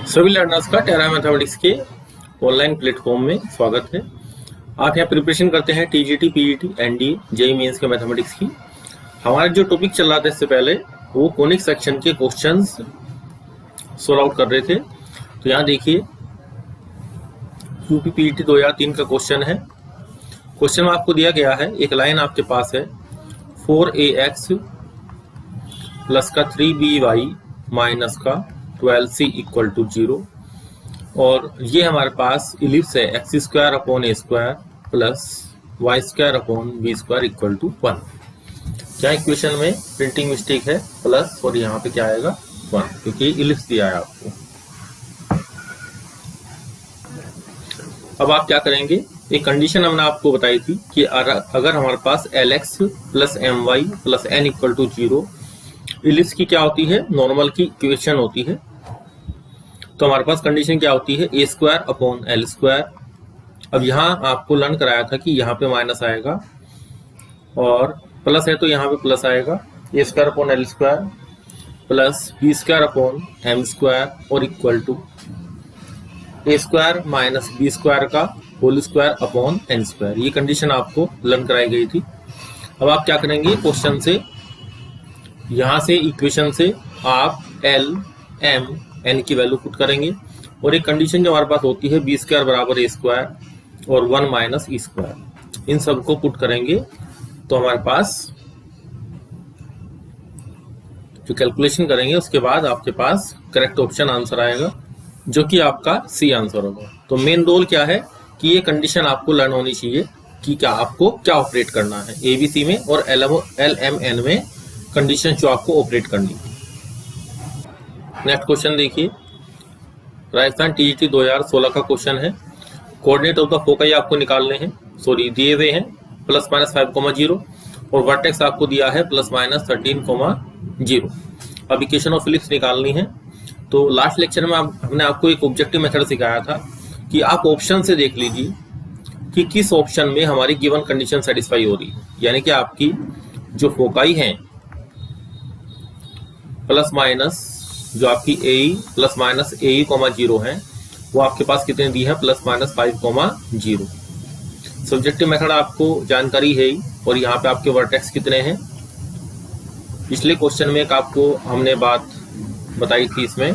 सभी लर्नर्स का टेरा मैथमेटिक्स के ऑनलाइन प्लेटफॉर्म में स्वागत है। आप यहाँ प्रिपरेशन करते हैं TGT, PGT, NDA, JEE mains के मैथमेटिक्स की। हमारा जो टॉपिक चल रहा था इससे पहले वो कोनिक सेक्शन के क्वेश्चंस सोल्व आउट कर रहे थे। तो यहाँ देखिए यूपी पीजीटी 2003 का क्वेश्चन है। क्वेश्चन में आपको दिया गया है, एक लाइन आपके पास है 4ax प्लस का 3by माइनस का 12c इक्वल टू 0 और ये हमारे पास इलिप्स है x square upon a square plus y square upon b square equal to 1। क्या इक्वेशन में प्रिंटिंग मिस्टेक है प्लस और यहाँ पे क्या आएगा 1 क्योंकि इलिप्स दिया है आपको। अब आप क्या करेंगे, एक कंडीशन हमने आपको बताई थी कि अगर हमारे पास lx plus my plus n equal to 0 ellipse की क्या होती है, नॉर्मल की इक्वेशन होती है। तो हमारे पास कंडीशन क्या होती है, ए स्क्वायर अपॉन एल स्क्वायर। अब यहाँ आपको लर्न कराया था कि यहाँ पे माइनस आएगा और प्लस है तो यहाँ पे प्लस आएगा, a square upon l square plus b square upon m square और equal to a square minus b square का whole square upon n square. ये कंडीशन आपको लर्न कराई गई थी। अब आप क्या करेंगे, क्वेश्चन से यहाँ से इक्वेशन से आप एल एम एन की वैल्यू पुट करेंगे और एक कंडीशन जो हमारे पास होती है बी स्क्वायर बराबर ए स्क्वायर और 1 माइनस ई स्क्वायर, इन सबको पुट करेंगे तो हमारे पास जो कैलकुलेशन करेंगे उसके बाद आपके पास करेक्ट ऑप्शन आंसर आएगा जो कि आपका सी आंसर होगा। तो मेन रोल क्या है कि ये कंडीशन आपको लर्न होनी चाहिए कि क्या आपको क्या ऑपरेट करना है एबीसी में और एल एम एन में कंडीशन जो आपको ऑपरेट करनी है। नेक्स्ट क्वेश्चन देखिए, राजस्थान टीजीटी 2016 का क्वेश्चन है। कोऑर्डिनेट ऑफ द फोकाई आपको निकालने हैं, दिए हुए हैं प्लस माइनस 5,0 और वर्टेक्स आपको दिया है प्लस माइनस 13,0। अब इक्वेशन ऑफ इलिप्स निकालनी है। तो लास्ट लेक्चर में हमने आपको एक ऑब्जेक्टिव मेथड सिखाया था कि आप ऑप्शन से देख लीजिए कि किस ऑप्शन में हमारी गिवन कंडीशन सेटिस्फाई हो रही है, यानी कि आपकी जो फोकाई है प्लस माइनस जो आपकी ए प्लस माइनस ए 0 है वो आपके पास कितने दी है प्लस माइनस 5,0। सब्जेक्टिव मेथड आपको जानकारी है ही और यहाँ पे आपके वर्टेक्स कितने हैं। पिछले क्वेश्चन में एक आपको हमने बात बताई थी इसमें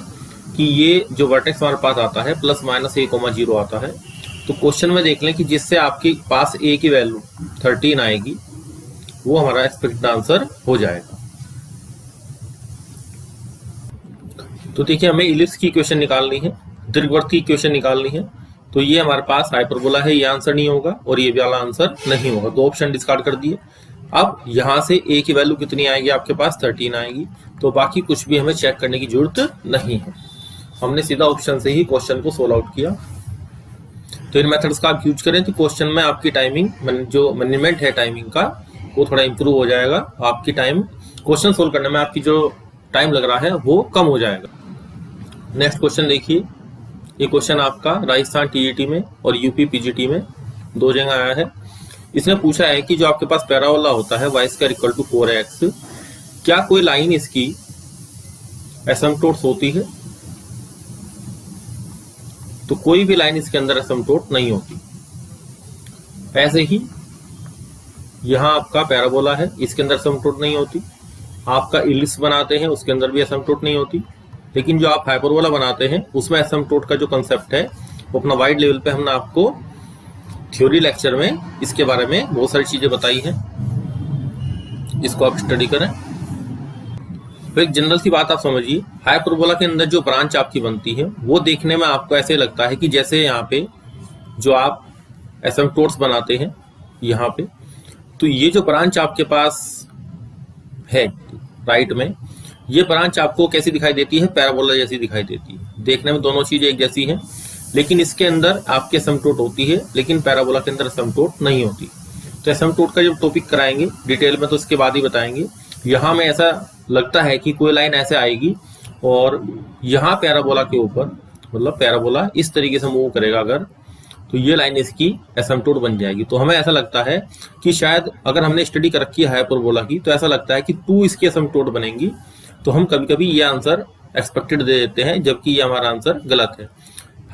कि ये जो वर्टेक्स हमारे पास आता है प्लस माइनस ए 0 आता है। तो क्वेश्चन में देख लें कि जिससे आपके पास ए की वैल्यू 13 आएगी वो हमारा एक्सपेक्टेड आंसर हो जाएगा। तो देखिए हमें इलिप्स की इक्वेशन निकालनी है, दीर्घवृत्त की इक्वेशन निकालनी है। तो ये हमारे पास हाइपरबोला है, ये आंसर नहीं होगा और ये वाला आंसर नहीं होगा, तो ऑप्शन डिस्कार्ड कर दिए। अब यहाँ से ए की वैल्यू कितनी आएगी, आपके पास 13 आएगी। तो बाकी कुछ भी हमें चेक करने की जरूरत नहीं है, हमने सीधा ऑप्शन से ही क्वेश्चन को सोल्व आउट किया। तो इन मेथड्स का आप यूज करें तो क्वेश्चन में आपकी टाइमिंग जो मैनेजमेंट है टाइमिंग का वो थोड़ा इंप्रूव हो जाएगा। आपकी टाइम क्वेश्चन सोल्व करने में आपकी जो टाइम लग रहा है वो कम हो जाएगा। नेक्स्ट क्वेश्चन देखिए, ये क्वेश्चन आपका राजस्थान टीजीटी में और यूपी पीजीटी में दो जगह आया है। इसने पूछा है कि जो आपके पास पैराबोला होता है Y square equal to 4x, क्या कोई लाइन इसकी एसिम्पटोट्स होती है। तो कोई भी लाइन इसके अंदर एसिम्पटोट नहीं होती। ऐसे ही यहां आपका पैराबोला है, इसके अंदर एसिम्पटोट नहीं होती। आपका इलिप्स बनाते हैं उसके अंदर भी एसिम्पटोट नहीं होती। लेकिन जो आप हाइपरबोला बनाते हैं उसमें एसिम्पटोट का जो कंसेप्ट है वो अपना वाइड लेवल पे हमने आपको थ्योरी लेक्चर में इसके बारे में बहुत सारी चीजें बताई हैं, इसको आप स्टडी करें। तो एक जनरल सी बात आप समझिए, हाइपरबोला के अंदर जो ब्रांच आपकी बनती है वो देखने में आपको ऐसे लगता है कि जैसे यहाँ पे जो आप एसिम्पटोट्स बनाते हैं यहाँ पे, तो ये जो ब्रांच आपके पास है राइट में, ये ब्रांच आपको कैसी दिखाई देती है, पैराबोला जैसी दिखाई देती है। देखने में दोनों चीजें एक जैसी हैं, लेकिन इसके अंदर आपके एसिम्पटोट होती है लेकिन पैराबोला के अंदर एसिम्पटोट नहीं होती। तो एसिम्पटोट का जब टॉपिक कराएंगे डिटेल में तो इसके बाद ही बताएंगे। यहाँ में ऐसा लगता है कि कोई लाइन ऐसे आएगी और यहाँ पैराबोला के ऊपर, मतलब पैराबोला इस तरीके से मूव करेगा अगर, तो ये लाइन इसकी एसिम्पटोट बन जाएगी। तो हमें ऐसा लगता है कि शायद अगर हमने स्टडी कर रखी है हाइपरबोला की तो ऐसा लगता है कि 2 इसकी एसिम्पटोट बनेंगी। तो हम कभी कभी ये आंसर एक्सपेक्टेड दे देते हैं, जबकि ये हमारा आंसर गलत है।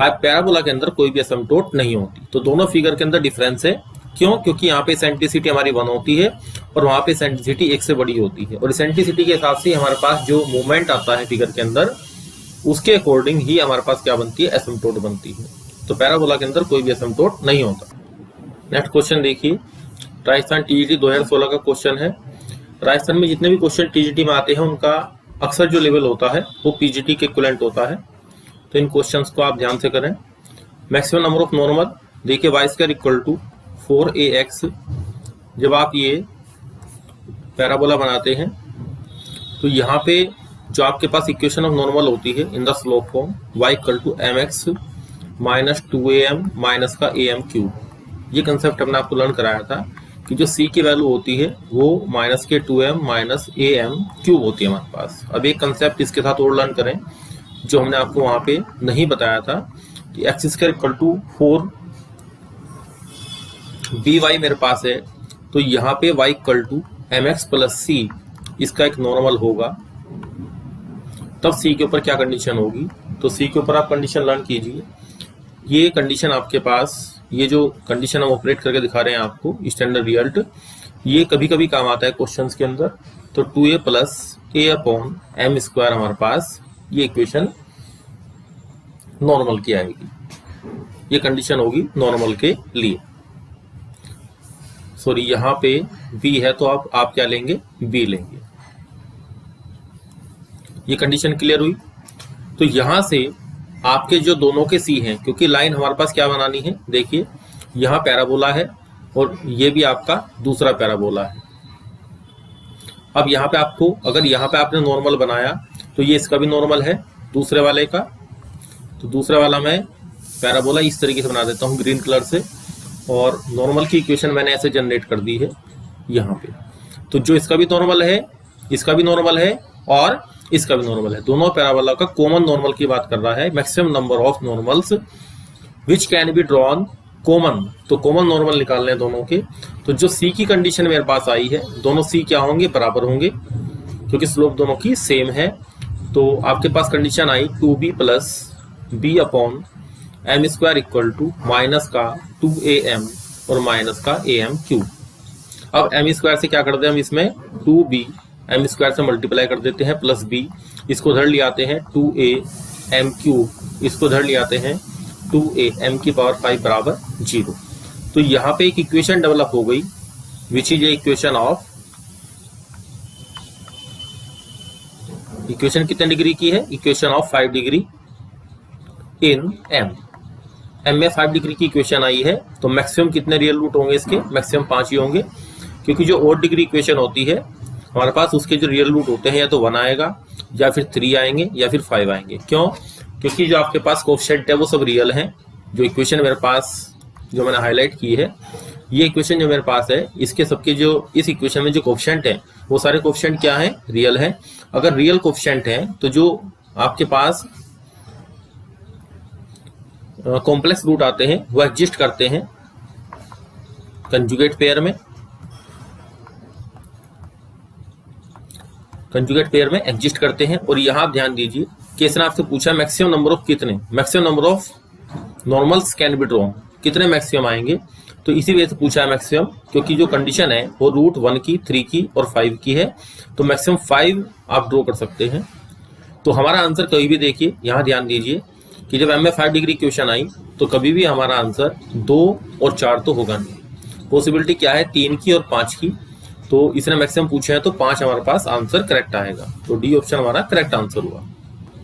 पैराबोला के अंदर कोई भी एसिम्पटोट नहीं होती। तो दोनों फिगर के अंदर डिफरेंस है। क्यों? क्योंकि यहाँ पे एसेंट्रिसिटी हमारी 1 होती है और वहां पे एसेंट्रिसिटी 1 से बड़ी होती है, और एसेंट्रिसिटी के हिसाब से हमारे पास जो मूवमेंट आता है फिगर के अंदर, उसके अकॉर्डिंग ही हमारे पास क्या बनती है, एसिम्पटोट बनती है। तो पैराबोला के अंदर कोई भी एसिम्पटोट नहीं होता। नेक्स्ट क्वेश्चन देखिए, राजस्थान टीजीटी 2016 का क्वेश्चन है। राजस्थान में जितने भी क्वेश्चन टीजीटी में आते हैं उनका अक्सर जो लेवल होता है वो पीजीटी के इक्विवेलेंट होता है। तो इन क्वेश्चंस को आप ध्यान से करें। मैक्सिमम नंबर ऑफ नॉर्मल, देखिए y square equal to 4ax। जब आप ये पैराबोला बनाते हैं तो यहाँ पे जो आपके पास इक्वेशन ऑफ नॉर्मल होती है in the slope form, y equal to mx minus 2am minus का am क्यूब। ये कंसेप्ट हमने आपको लर्न कराया था कि जो c की वैल्यू होती है वो माइनस के 2m माइनस am क्यूब होती है हमारे पास। अब एक कंसेप्ट इसके साथ और लर्न करें जो हमने आपको वहां पे नहीं बताया था कि x square equal to 4by मेरे पास है, तो यहाँ पे y equal to mx plus c इसका एक नॉर्मल होगा। तब c के ऊपर क्या कंडीशन होगी, तो c के ऊपर आप कंडीशन लर्न कीजिए। ये कंडीशन आपके पास, ये जो कंडीशन हम ऑपरेट करके दिखा रहे हैं आपको स्टैंडर्ड रिजल्ट, ये कभी कभी काम आता है क्वेश्चंस के अंदर। तो 2a plus a upon m square हमारे पास ये इक्वेशन नॉर्मल की आएगी। ये कंडीशन होगी नॉर्मल के लिए। सॉरी, यहाँ पे b है तो आप क्या लेंगे, b लेंगे। ये कंडीशन क्लियर हुई। तो यहां से आपके जो दोनों के c हैं, क्योंकि लाइन हमारे पास क्या बनानी है, देखिए यहाँ पैराबोला है और ये भी आपका दूसरा पैराबोला है। अब यहाँ पे आपको, अगर यहाँ पे आपने नॉर्मल बनाया तो ये इसका भी नॉर्मल है दूसरे वाले का। तो दूसरा वाला मैं पैराबोला इस तरीके से बना देता हूँ ग्रीन कलर से, और नॉर्मल की इक्वेशन मैंने ऐसे जनरेट कर दी है यहाँ पे। तो जो इसका भी नॉर्मल है, इसका भी नॉर्मल है और इसका भी नॉर्मल है, दोनों पैराबोला का कॉमन नॉर्मल की बात कर रहा है। Maximum number of normals which can be drawn common, तो कॉमन नॉर्मल निकालने हैं दोनों के। तो जो सी की कंडीशन मेरे पास आई है, दोनों सी क्या होंगे, बराबर होंगे, क्योंकि स्लोप दोनों की सेम है। तो आपके पास कंडीशन आई 2b plus b upon m square equal to minus का 2am और माइनस का am क्यूब। अब m स्क्वायर से क्या करते हैं हम, इसमें 2b m स्क्वायर से मल्टीप्लाई कर देते हैं प्लस b, इसको धर ले आते हैं 2am क्यूब, इसको धर ले आते हैं 2am की पावर 5 बराबर 0। तो यहाँ पे एक इक्वेशन डेवलप हो गई which is a equation of, equation कितने डिग्री की है, equation of 5 degree in m में 5 डिग्री की इक्वेशन आई है। तो मैक्सिमम कितने रियल रूट होंगे इसके, मैक्सिमम 5 ही होंगे, क्योंकि जो ओड डिग्री इक्वेशन होती है हमारे पास उसके जो रियल रूट होते हैं या तो 1 आएगा या फिर 3 आएंगे या फिर 5 आएंगे। क्यों? क्योंकि जो आपके पास कोएफिशिएंट है वो सब रियल हैं। जो इक्वेशन मेरे पास जो मैंने हाईलाइट की है, ये इक्वेशन जो मेरे पास है, इसके सबके जो इस इक्वेशन में जो कोएफिशिएंट है वो सारे कोएफिशिएंट क्या है, रियल है। अगर रियल कोएफिशिएंट है तो जो आपके पास कॉम्प्लेक्स रूट आते हैं वो एग्जिस्ट करते हैं कंजुगेट पेयर में, कंजुगेट पेयर में एग्जिस्ट करते हैं। और यहाँ आप ध्यान दीजिए कि इसने आपसे पूछा मैक्सिमम नंबर ऑफ कितने, maximum number of normals can be drawn, कितने मैक्सिमम आएंगे। तो इसी वजह से पूछा है मैक्सिमम, क्योंकि जो कंडीशन है वो रूट 1 की, 3 की और 5 की है। तो मैक्सिमम 5 आप ड्रॉ कर सकते हैं। तो हमारा आंसर कभी भी देखिए, यहाँ ध्यान दीजिए कि जब m में 5 डिग्री क्वेश्चन आई तो कभी भी हमारा आंसर 2 और 4 तो होगा नहीं। पॉसिबिलिटी क्या है, 3 की और 5 की। तो इसने मैक्सिमम पूछा है तो 5 हमारे पास आंसर करेक्ट आएगा। तो डी ऑप्शन हमारा करेक्ट आंसर हुआ।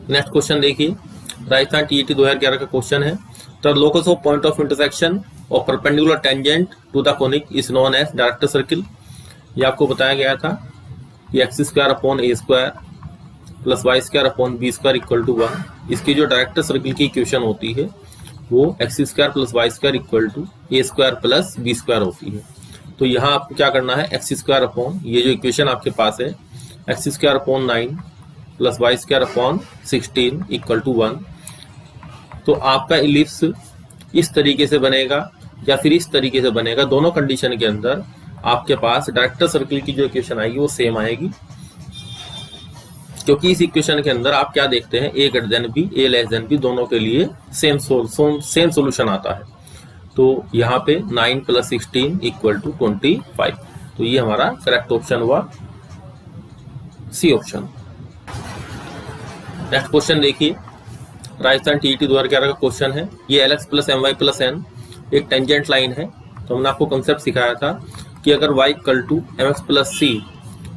नेक्स्ट क्वेश्चन देखिए, राजस्थान टीईटी 2011 का क्वेश्चन है। The locus of point of intersection of perpendicular tangent to the conic is known as director circle. ये आपको बताया गया था कि x square upon a square plus y square upon b square equal to 1। इसकी जो director circle की equation होती है वो x square plus y square equal to a square plus b square होती है। तो यहाँ आपको क्या करना है, एक्स स्क्वायर अपॉन, ये जो इक्वेशन आपके पास है, x square upon 9 plus y square upon 16 equal to 1। तो आपका इलिप्स इस तरीके से बनेगा या फिर इस तरीके से बनेगा। दोनों कंडीशन के अंदर आपके पास डायरेक्टर सर्किल की जो इक्वेशन आएगी वो सेम आएगी। क्योंकि इस इक्वेशन के अंदर आप क्या देखते हैं, a greater than b, a less than b दोनों के लिए सेम सोल्यूशन आता है। तो यहाँ पे 9 + 16 = 25। तो ये हमारा करेक्ट ऑप्शन हुआ, सी ऑप्शन। नेक्स्ट क्वेश्चन देखिए, राजस्थान टीईटी 2011 का क्वेश्चन है। ये lx + my + n एक टेंजेंट लाइन है। तो हमने आपको कंसेप्ट सिखाया था कि अगर y = mx + c,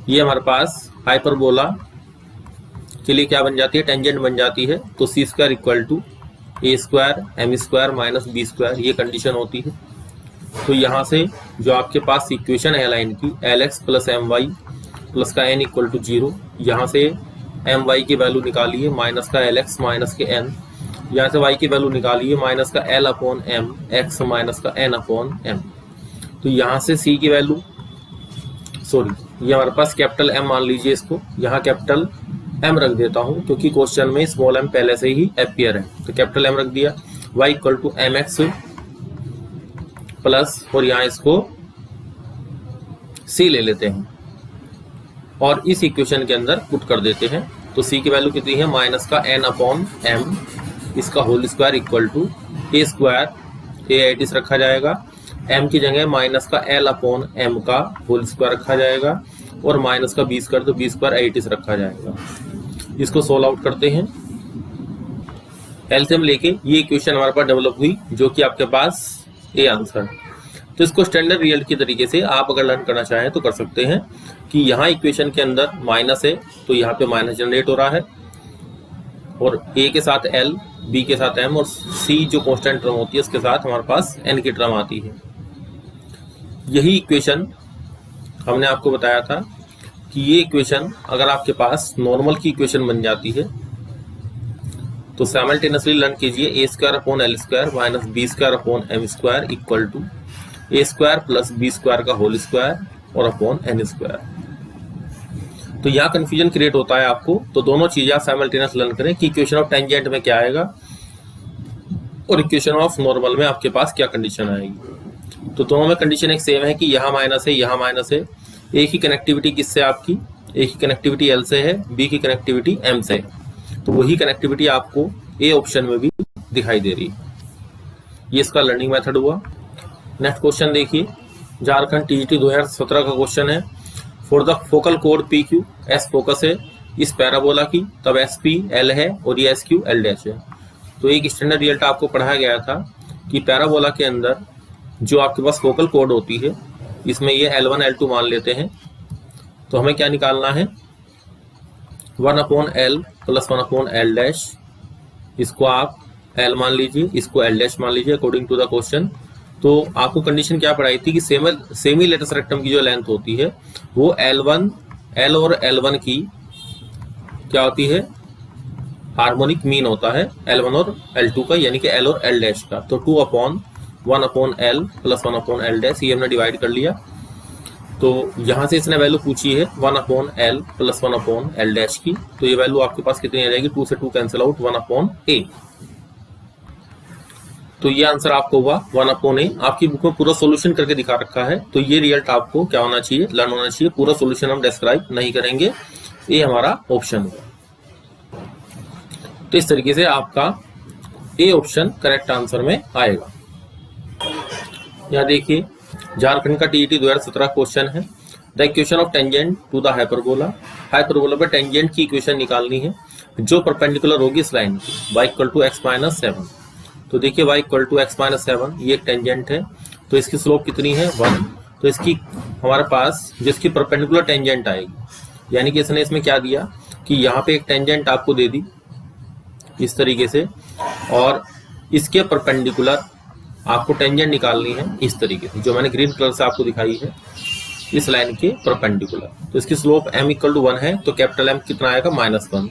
ये हमारे पास हाइपरबोला के लिए क्या बन जाती है, टेंजेंट बन जाती है। तो c² = a² m² - b², ये कंडीशन होती है। तो यहाँ से जो आपके पास इक्वेशन है लाइन की, lx + my प्लस का n = 0, यहाँ से my की वैल्यू निकालिए, माइनस का lx माइनस के n, यहाँ से y की वैल्यू निकालिए, माइनस का l/m, x माइनस का n/m। तो यहाँ से c की वैल्यू, सॉरी ये हमारे पास कैपिटल M मान लीजिए, इसको यहाँ कैपिटल M रख देता हूँ क्योंकि क्वेश्चन में स्मॉल m पहले से ही अपीयर है। तो कैपिटल M रख दिया, y = mx प्लस, और यहाँ इसको c ले लेते हैं और इस इक्वेशन के अंदर पुट कर देते हैं। तो c की वैल्यू कितनी है, माइनस का n/m, इसका होल स्क्वायर = a², a रखा जाएगा, m की जगह माइनस का l/m का होल स्क्वायर रखा जाएगा, और माइनस का b², तो b² रखा जाएगा। इसको सोल्व आउट करते हैं, एलसीएम लेके ये इक्वेशन हमारे पास डेवलप हुई, जो कि आपके पास ए आंसर। तो इसको स्टैंडर्ड रिजल्ट की तरीके से आप अगर लर्न करना चाहें तो कर सकते हैं कि यहाँ इक्वेशन के अंदर माइनस है तो यहाँ पे माइनस जनरेट हो रहा है, और a के साथ l, b के साथ m, और c जो कांस्टेंट टर्म होती है उसके साथ हमारे पास n की टर्म आती है। यही इक्वेशन हमने आपको बताया था कि ये इक्वेशन अगर आपके पास नॉर्मल की इक्वेशन बन जाती है तो साइमल्टेनियसली लर्न कीजिए, a² / l² - b² = a² + b² का होल स्क्वायर और n²। तो यहाँ कंफ्यूजन क्रिएट होता है आपको, तो दोनों चीजें आप साइमल्टेनियस लर्न करें कि इक्वेशन ऑफ टेंजेंट में क्या आएगा और इक्वेशन ऑफ नॉर्मल में आपके पास क्या कंडीशन आएगी। तो दोनों में कंडीशन एक सेम है कि यहाँ माइनस है, यहाँ माइनस है। एक ही कनेक्टिविटी किससे आपकी, एक ही कनेक्टिविटी L से है, B की कनेक्टिविटी M से है। तो वही कनेक्टिविटी आपको A ऑप्शन में भी दिखाई दे रही है। ये इसका लर्निंग मेथड हुआ। नेक्स्ट क्वेश्चन देखिए, झारखंड टीईटी 2017 का क्वेश्चन है। For the focal code PQ, S focus है इस पैराबोला की, तब SP L है और ये SQ L' है। तो एक स्टैंडर्ड रिजल्ट आपको पढ़ाया गया था कि पैराबोला के अंदर जो आपके पास फोकल कोड होती है, इसमें ये L1 L2 मान लेते हैं। तो हमें क्या निकालना है, 1/L + 1/L', इसको आप L मान लीजिए, इसको L' मान लीजिए अकॉर्डिंग टू द क्वेश्चन। तो आपको कंडीशन क्या पढ़ाई थी कि सेमी लेटस रेक्टम की जो लेंथ होती है वो L और L1 की क्या होती है, हार्मोनिक मीन होता है L1 और L2 का, यानी कि L और L' का। तो 2/1/L + 1/L', ये हमने डिवाइड कर लिया। तो यहाँ से इसने वैल्यू पूछी है 1/L + 1/L' की। तो ये वैल्यू आपके पास कितनी आ जाएगी, 2 से 2 कैंसिल आउट, 1/A। तो ये आंसर आपको हुआ 1/A। आपकी बुक में पूरा सॉल्यूशन करके दिखा रखा है। तो ये रिजल्ट आपको क्या होना चाहिए, लर्न होना चाहिए। पूरा सॉल्यूशन हम डिस्क्राइब नहीं करेंगे, ये हमारा ऑप्शन हुआ। तो इस तरीके से आपका ए ऑप्शन करेक्ट आंसर में आएगा। यहाँ देखिए, झारखंड का टीईटी 2017 क्वेश्चन है। The equation of tangent to the hyperbola. Hyperbola पे टेंजेंट की इक्वेशन निकालनी है जो परपेंडिकुलर होगी इस लाइन की, y = x - 7। तो देखिए y = x - 7, ये एक टेंजेंट है। तो इसकी स्लोप कितनी है, 1। तो इसकी हमारे पास जिसकी परपेंडिकुलर टेंजेंट आएगी, यानी कि इसने इसमें क्या दिया कि यहाँ पे एक टेंजेंट आपको दे दी इस तरीके से, और इसके परपेंडिकुलर आपको टेंजेंट निकालनी है इस तरीके से, जो मैंने ग्रीन कलर से आपको दिखाई है, इस लाइन के परपेंडिकुलर। तो इसकी स्लोप m = 1 है, तो कैपिटल M कितना आएगा, -1,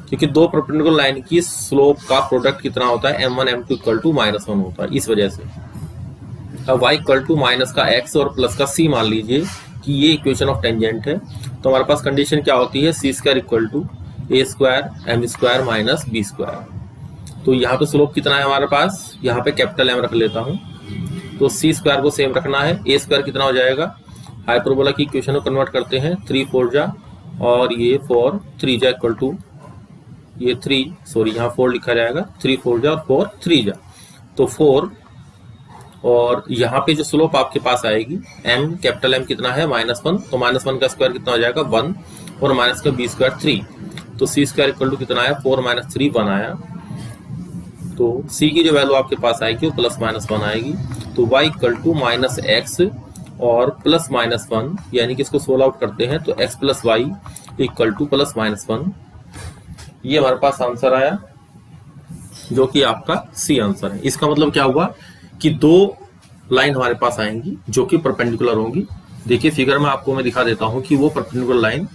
क्योंकि दो परपेंडिकुलर लाइन की स्लोप का प्रोडक्ट कितना होता है, m1 m2 = -1 होता है, इस वजह से। अब y = माइनस का x और प्लस का c मान लीजिए कि ये इक्वेशन ऑफ टेंजेंट है। तो हमारे पास कंडीशन क्या होती है, c² = a² - b²। तो यहाँ पे स्लोप कितना है हमारे पास, यहाँ पे कैपिटल M रख लेता हूँ। तो c² को सेम रखना है, a² कितना हो जाएगा, हाइपरबोला की इक्वेशन को कन्वर्ट करते हैं, 3 × 4 = और ये 4 3 जा इक्वल टू ये 3, सॉरी यहाँ 4 लिखा जाएगा, 3 4 जा और 4 3 जा, तो 4, और यहाँ पे जो स्लोप आपके पास आएगी m, कैपिटल M कितना है -1, तो -1 का स्क्वायर कितना हो जाएगा 1, और माइनस का b स्क्वायर 3, तो c स्क्वायर इक्वल टू कितना आया 4 - 3 1 आया, तो c की जो वैल्यू आपके पास आएगी वो +-1 आएगी, तो y इक्वल टू -x और +-1, यानी कि इसको सोल्व आउट करते हैं तो x + y इक्वल टू +-1, ये हमारे पास आंसर आया जो कि आपका सी आंसर है। इसका मतलब क्या हुआ कि दो लाइन हमारे पास आएंगी जो कि परपेंडिकुलर होंगी। देखिए फिगर में आपको मैं दिखा देता हूं कि वो परपेंडिकुलर लाइन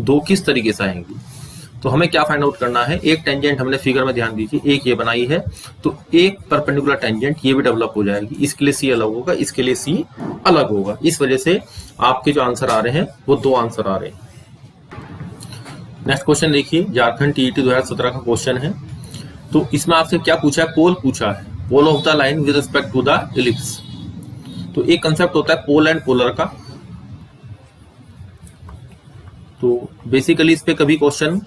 दो किस तरीके से आएंगी। तो हमें क्या फाइंड आउट करना है, एक टेंजेंट हमने फिगर में ध्यान दीजिए, एक ये बनाई है, तो एक परपेंडिकुलर टेंजेंट ये भी डेवलप हो जाएगी, इसके लिए सी अलग होगा, इसके लिए सी अलग होगा। इस वजह से आपके जो आंसर आ रहे हैं वो दो आंसर आ रहे हैं। नेक्स्ट क्वेश्चन देखिए, झारखंड टीईटी 2017 का क्वेश्चन है। तो इसमें आपसे क्या पूछा है, पोल पूछा है, pole of the line with respect to the ellipse. तो एक कंसेप्ट होता है पोल एंड पोलर का। तो बेसिकली इस पे कभी क्वेश्चन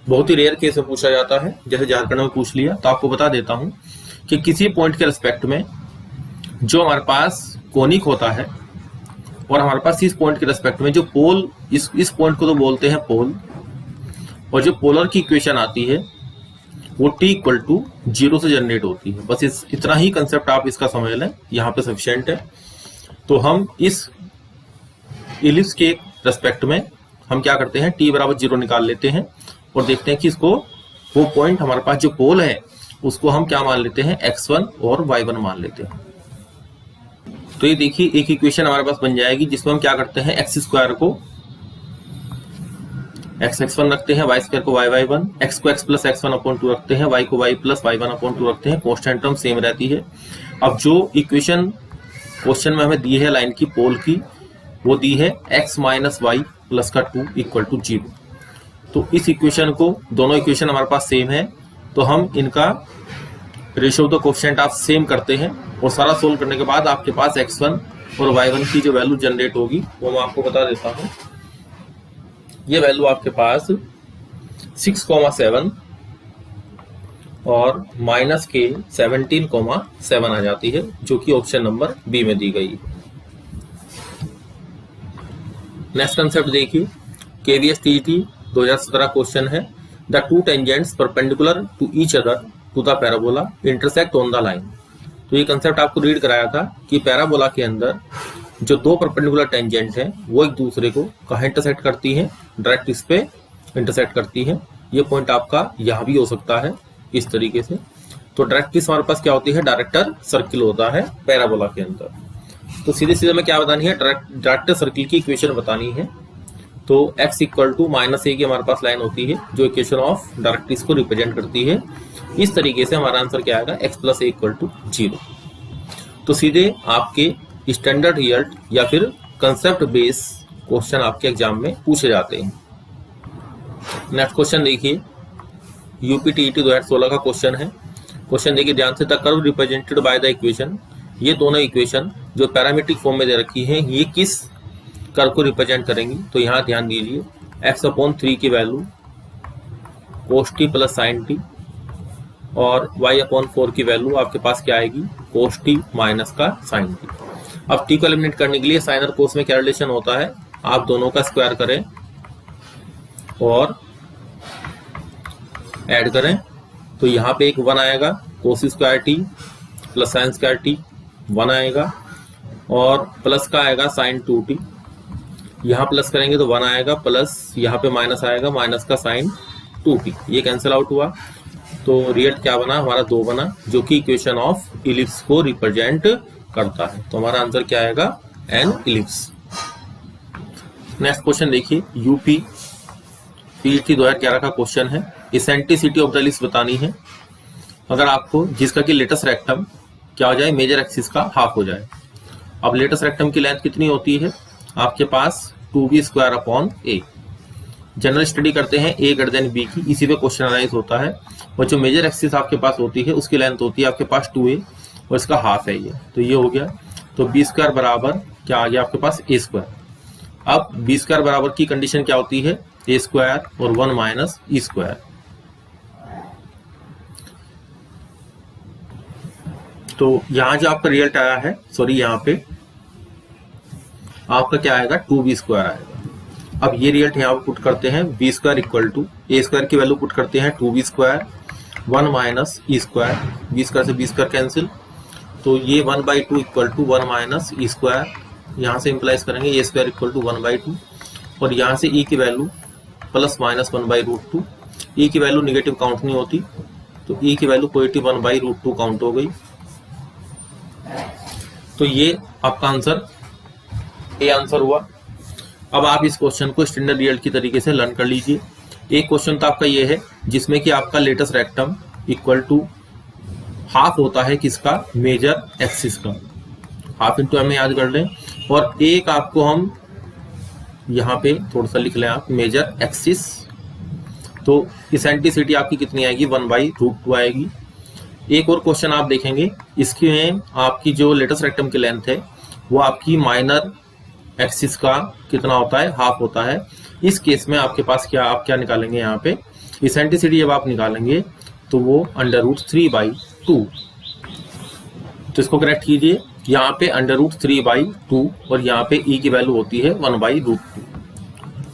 बहुत ही रेयर केस में पूछा जाता है, जैसे झारखंड में पूछ लिया। तो आपको बता देता हूं कि किसी पॉइंट के रिस्पेक्ट में जो हमारे पास कोनिक होता है और हमारे पास इस पॉइंट के रिस्पेक्ट में जो पोल, इस पॉइंट को तो बोलते हैं पोल, और जो पोलर की इक्वेशन आती है वो t इक्वल टू 0 से जनरेट होती है। बस इतना ही कंसेप्ट आप इसका समझ लें, यहाँ पे सफिशिएंट है। तो हम इस इलिप्स के रेस्पेक्ट में हम क्या करते हैं, t बराबर 0 निकाल लेते हैं और देखते हैं कि इसको, वो पॉइंट हमारे पास जो पोल है उसको हम क्या मान लेते हैं, x1 और y1 मान लेते हैं। तो ये देखिए एक इक्वेशन हमारे पास बन जाएगी जिसमें हम क्या करते हैं, x स्क्वायर को x1 रखते हैं, y स्क्वायर को y1, x को x प्लस x1 अपॉन 2 रखते हैं, y को y प्लस y1 अपॉन 2 रखते हैं। कांस्टेंट टर्म सेम रहती है। अब जो इक्वेशन क्वेश्चन में हमें दी है लाइन की, पोल की, वो दी है x माइनस वाई प्लस का 2 इक्वल टू 0। तो इस इक्वेशन को, दोनों इक्वेशन हमारे पास सेम है, तो हम इनका रेशियो ऑफ द कोएफिशिएंट आप सेम करते हैं और सारा सोल्व करने के बाद आपके पास x1 और y1 की जो वैल्यू जनरेट होगी वो मैं आपको बता देता हूं। ये वैल्यू आपके पास 6,7 और माइनस के 17,7 आ जाती है, जो कि ऑप्शन नंबर बी में दी गई है। नेक्स्ट कंसेप्ट देखिए, केवीएस टीईटी 2017 क्वेश्चन है, the two tangents perpendicular to each other to the parabola intersect on the line. तो ये कंसेप्ट आपको रीड कराया था कि पैराबोला के अंदर जो दो परपेंडिकुलर टेंजेंट हैं वो एक दूसरे को कहाँ इंटरसेक्ट करती हैं, डायरेक्ट इस पे इंटरसेक्ट करती हैं। ये पॉइंट आपका यहाँ भी हो सकता है इस तरीके से। तो डायरेक्ट हमारे पास क्या होती है, डायरेक्टर सर्किल होता है पैराबोला के अंदर। तो सीधे सीधे में क्या बतानी है, डायरेक्टर सर्किल की इक्वेशन बतानी है। तो x इक्वल टू -a की हमारे पास लाइन होती है जो इक्वेशन ऑफ डायरेक्ट्रिक्स को रिप्रेजेंट करती है। इस तरीके से हमारा आंसर क्या आएगा, x plus a equal to 0। तो सीधे आपके स्टैंडर्ड रिजल्ट या फिर कंसेप्ट बेस क्वेश्चन आपके एग्जाम में पूछे जाते हैं। नेक्स्ट क्वेश्चन देखिए, यूपी टीईटी 2016 का क्वेश्चन है। क्वेश्चन देखिए ध्यान से, the curve represented by the equation. ये दोनों इक्वेशन जो पैरामीट्रिक फॉर्म में दे रखी है ये किस कर्व को रिप्रेजेंट करेंगी। तो यहाँ ध्यान दीजिए, x/3 की value cos t plus sin t और y/4 की वैल्यू आपके पास क्या आएगी, cos t माइनस का sin t। अब t को एलिमिनेट करने के लिए साइन और कोस में क्या रिलेशन होता है, आप दोनों का स्क्वायर करें और ऐड करें, तो यहाँ पे एक 1 आएगा, cos square T plus sine square T 1 आएगा, और प्लस का आएगा साइन 2t, यहाँ प्लस करेंगे तो 1 आएगा, प्लस यहाँ पे माइनस आएगा, माइनस का साइन 2t, ये कैंसिल आउट हुआ। तो रिजल्ट क्या बना, हमारा 2 बना, जो कि इक्वेशन ऑफ इलिप्स को रिप्रेजेंट करता है। तो हमारा आंसर क्या आएगा, एन इलिप्स। नेक्स्ट क्वेश्चन देखिए, यूपी टीईटी 2011 का क्वेश्चन है, इसेंट्रिसिटी ऑफ द इलिप्स बतानी है। अगर आपको जिसका कि लेटेस्ट रेक्टम क्या हो जाए, मेजर एक्सिस का हाफ हो जाए। अब लेटेस्ट रेक्टम की लेंथ कितनी होती है आपके पास, 2b² a। जनरल स्टडी करते हैं a ग्रेटर देन b की, इसी पे क्वेश्चन एनालाइज होता है। और जो मेजर एक्सिस आपके पास होती है उसकी लेंथ होती है आपके पास 2a और इसका हाफ है ये, तो ये हो गया। तो b² बराबर क्या आ गया आपके पास, a²। अब बी स्क्वायर बराबर की कंडीशन क्या होती है, ए स्क्वायर और 1 माइनस ई स्क्वायर। तो यहां जो आपका रिजल्ट आया है, सॉरी यहाँ पे आपका क्या आएगा, 2b स्क्वायर आएगा। अब ये रिजल्ट यहाँ पे पुट करते हैं, b square equal to a square की वैल्यू पुट करते हैं 2b square 1 minus e square, b square से बी स्क्वायर कैंसिल, तो ये 1/2 equal to 1 minus e square, यहाँ से इंप्लाइज करेंगे ए स्क्वायर इक्वल टू 1/2, और यहाँ से ई की वैल्यू प्लस माइनस 1/√2, ई की वैल्यू निगेटिव काउंट नहीं होती, तो ई की वैल्यू पॉजिटिव 1/√2 काउंट हो गई। तो ये आपका आंसर ए आंसर हुआ। अब आप इस क्वेश्चन को स्टैंडर्ड रिजल्ट की तरीके से लर्न कर लीजिए। एक क्वेश्चन तो आपका ये है जिसमें कि आपका latus rectum equal to half होता है किसका, मेजर एक्सिस का, हाफ इंटू एम याद कर लें, और एक आपको हम यहाँ पे थोड़ा सा लिख लें आप, मेजर एक्सिस, तो इसेंट्रिसिटी आपकी कितनी आएगी, 1/√2 आएगी। एक और क्वेश्चन आप देखेंगे, इसमें आपकी जो लेटेस्ट रेक्टम की लेंथ है वो आपकी माइनर एक्सिस का कितना होता है, हाफ होता है। इस केस में आपके पास क्या, आप क्या निकालेंगे यहाँ पे, इसेंट्रिसिटी जब आप निकालेंगे तो वो √3/2, तो इसको करेक्ट कीजिए, यहाँ पे √3/2 और यहाँ पे ई की वैल्यू होती है 1/√2।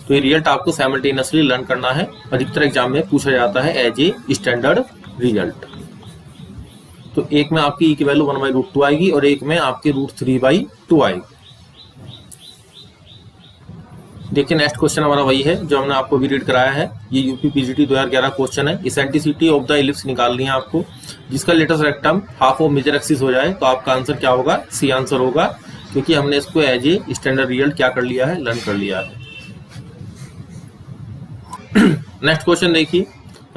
तो ये रिजल्ट आपको साइमल्टेनियसली लर्न करना है, अधिकतर एग्जाम में पूछा जाता है एज ए स्टैंडर्ड रिजल्ट। तो एक में आपकी ई की वैल्यू 1/√2 आएगी और एक में आपकी √3/2 आएगी। देखिए नेक्स्ट क्वेश्चन हमारा वही है जो हमने आपको भी रीड कराया है, ये यूपी पीजीटी 2011 क्वेश्चन है। इसेंट्रिसिटी ऑफ द इलिप्स निकालनी है आपको, जिसका latus rectum half of major axis हो जाए, तो आपका आंसर क्या होगा, सी आंसर होगा, क्योंकि हमने इसको एज ए स्टैंडर्ड रिजल्ट क्या कर लिया है, लर्न कर लिया है। नेक्स्ट क्वेश्चन देखिए,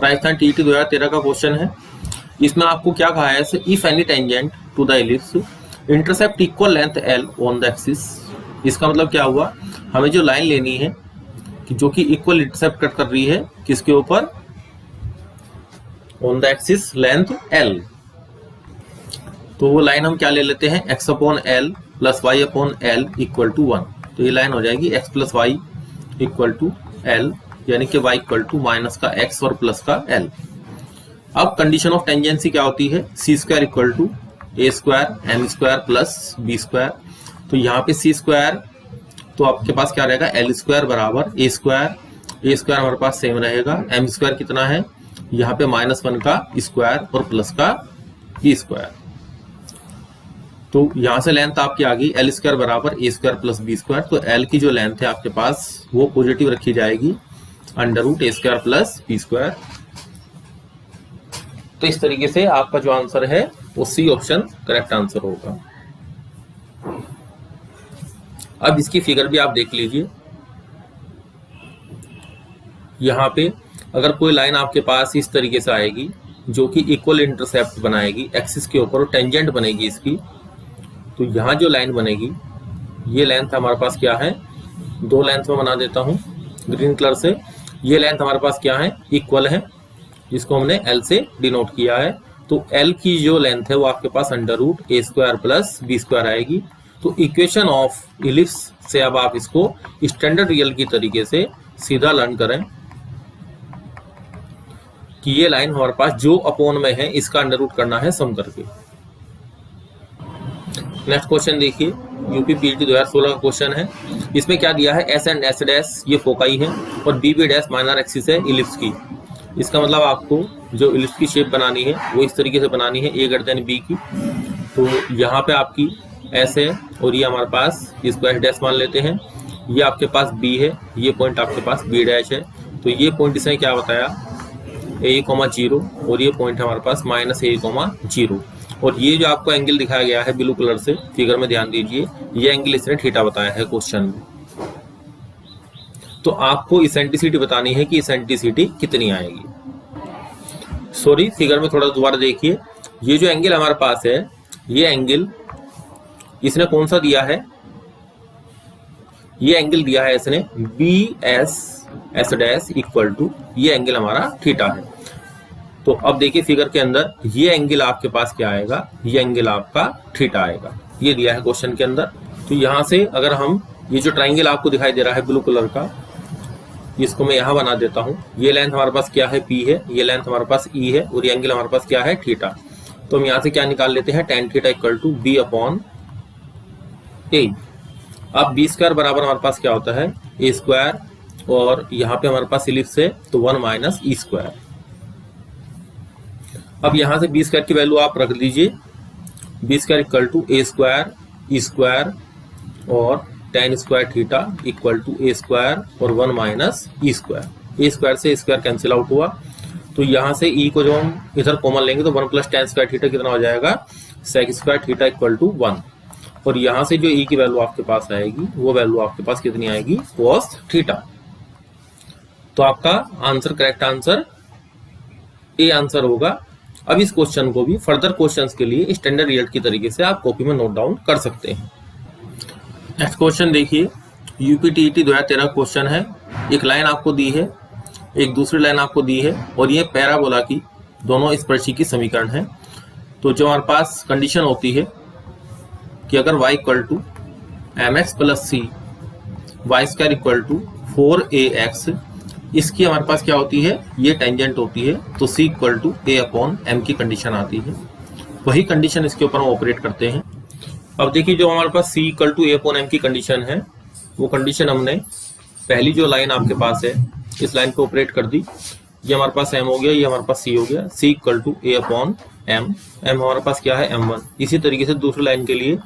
राजस्थान टीईटी 2013 का क्वेश्चन है। इसमें आपको क्या कहा है, if any tangent to the ellipse intercept equal length L on the axis. इसका मतलब क्या हुआ, हमें जो लाइन लेनी है कि जो कि इक्वल इंटरसेप्ट कट कर रही है किसके ऊपर, on the axis length L. तो वो लाइन हम क्या ले लेते हैं, x/l plus y/l equal to 1। तो ये लाइन हो जाएगी x plus y equal to l, यानी कि y इक्वल टू माइनस का x और प्लस का l। अब कंडीशन ऑफ टेंजेंसी क्या होती है, c square equal to a square m square plus b square. तो यहाँ पे सी स्क्वायर तो आपके पास क्या रहेगा, एल स्क्वायर बराबर ए स्क्वायर हमारे पास सेम रहेगा, एम स्क्वायर कितना है यहाँ पे -1 का स्क्वायर और प्लस का ई स्क्वायर। तो यहाँ से लेंथ आपकी आ गई एल स्क्वायर बराबर ए स्क्वायर प्लस बी स्क्वायर। तो एल की जो लेंथ है आपके पास वो पॉजिटिव रखी जाएगी, √a square plus b square. तो इस तरीके से आपका जो आंसर है वो सी ऑप्शन करेक्ट आंसर होगा। अब इसकी फिगर भी आप देख लीजिए, यहाँ पे अगर कोई लाइन आपके पास इस तरीके से आएगी जो कि इक्वल इंटरसेप्ट बनाएगी एक्सिस के ऊपर और टेंजेंट बनेगी इसकी, तो यहाँ जो लाइन बनेगी ये लेंथ हमारे पास क्या है, दो लेंथ में बना देता हूँ ग्रीन कलर से। ये लेंथ हमारे पास क्या है, इक्वल है, जिसको हमने L से डिनोट किया है। तो L की जो लेंथ है वो आपके पास √a square plus b square आएगी। तो इक्वेशन ऑफ इलिप्स से अब आप इसको स्टैंडर्ड रियल की तरीके से सीधा लर्न करें कि ये लाइन हमारे पास जो अपोन में है इसका अंडर रूट करना है सम करके। नेक्स्ट क्वेश्चन देखिए, यूपी पीजीटी 2016 का क्वेश्चन है। इसमें क्या दिया है, एस एंड एस डैश ये फोकाई है और B B dash minor axis है इलिप्स की। इसका मतलब आपको जो इलिप्स की शेप बनानी है वो इस तरीके से बनानी है, ए ग्रेटर देन बी की। तो यहाँ पे आपकी एस है और ये हमारे पास इसको एस डैश मान लेते हैं, ये आपके पास बी है, ये पॉइंट आपके पास बी डैश है। तो ये पॉइंट इसने क्या बताया, a,0 और ये पॉइंट हमारे पास -a,0। और ये जो आपको एंगल दिखाया गया है ब्लू कलर से फिगर में ध्यान दीजिए, ये एंगल इसने थीटा बताया है क्वेश्चन में। तो आपको इसेंट्रिसिटी बतानी है कि इसेंट्रिसिटी कितनी आएगी। सॉरी, फिगर में थोड़ा दोबारा देखिए, ये जो एंगल हमारे पास है ये एंगल इसने कौन सा दिया है, ये एंगल दिया है इसने B S S dash equal to, ये एंगल हमारा थीटा है। तो अब देखिए फिगर के अंदर ये एंगल आपके पास क्या आएगा, ये एंगल आपका थीटा आएगा, ये दिया है क्वेश्चन के अंदर। तो यहां से अगर हम ये जो ट्राइंगल आपको दिखाई दे रहा है ब्लू कलर का, इसको मैं यहाँ बना देता हूँ। ये लेंथ हमारे पास क्या है, P है, ये लेंथ हमारे पास E है, और ये एंगल हमारे पास क्या है, थीटा। तो हम यहाँ से क्या निकाल लेते हैं, tan theta equal to B upon A। अब B स्क्वायर बराबर हमारे पास क्या होता है, A स्क्वायर, और यहाँ पे हमारे पास इलिप्स है तो 1 माइनस E स्क्वायर। अब यहाँ से B स्क्वायर की वैल्यू आप रख दीजिए, B square equal to A square, E square और tan square theta equal to A square और 1 minus E square. A square से स्क्वायर कैंसिल आउट हुआ, तो यहाँ से E को जो हम इधर कॉमन लेंगे तो 1 प्लस tan स्क्वायर थीटा कितना हो जाएगा, sec square theta equal to 1। और यहाँ से जो E की वैल्यू आपके पास आएगी वो वैल्यू आपके पास कितनी आएगी, cos थीटा। तो आपका answer, correct answer A answer होगा। अब इस क्वेश्चन को भी फर्दर क्वेश्चंस के लिए स्टैंडर्ड रिजल्ट की तरीके से आप कॉपी में नोट डाउन कर सकते हैं। नेक्स्ट क्वेश्चन देखिए, यूपीटीईटी 2013 क्वेश्चन है। एक लाइन आपको दी है, एक दूसरी लाइन आपको दी है, और ये पैराबोला की दोनों स्पर्शी की समीकरण है। तो जो हमारे पास कंडीशन होती है कि अगर y equal to mx plus c y square equal to 4ax, इसकी हमारे पास क्या होती है, ये टेंजेंट होती है, तो c equal to a upon m की कंडीशन आती है। वही कंडीशन इसके ऊपर हम ऑपरेट करते हैं। अब देखिए, जो हमारे पास c equal to a upon m की कंडीशन है, वो कंडीशन हमने पहली जो लाइन आपके पास है इस लाइन पे ऑपरेट कर दी। ये हमारे पास m हो गया, ये हमारे पास c हो गया, c equal to a upon m, m हमारे पास क्या है, m1। इसी तरीके से दूसरी लाइन के लिए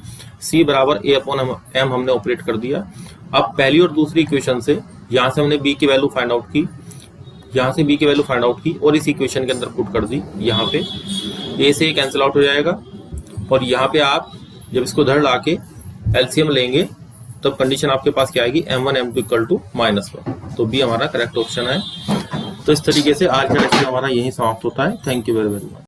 c बराबर a अपॉन m हमने ऑपरेट कर दिया। अब पहली और दूसरी इक्वेशन से यहाँ से हमने b की वैल्यू फाइंड आउट की, यहाँ से b की वैल्यू फाइंड आउट की और इस इक्वेशन के अंदर पुट कर दी। यहाँ पे a से कैंसिल आउट हो जाएगा, और यहाँ पे आप जब इसको धर ला के एलसीएम लेंगे तब कंडीशन आपके पास क्या आएगी, m1 m2 इक्वल टू -1। तो b हमारा करेक्ट ऑप्शन है। तो इस तरीके से आज का लेक्चर हमारा यही समाप्त होता है। Thank you very very much.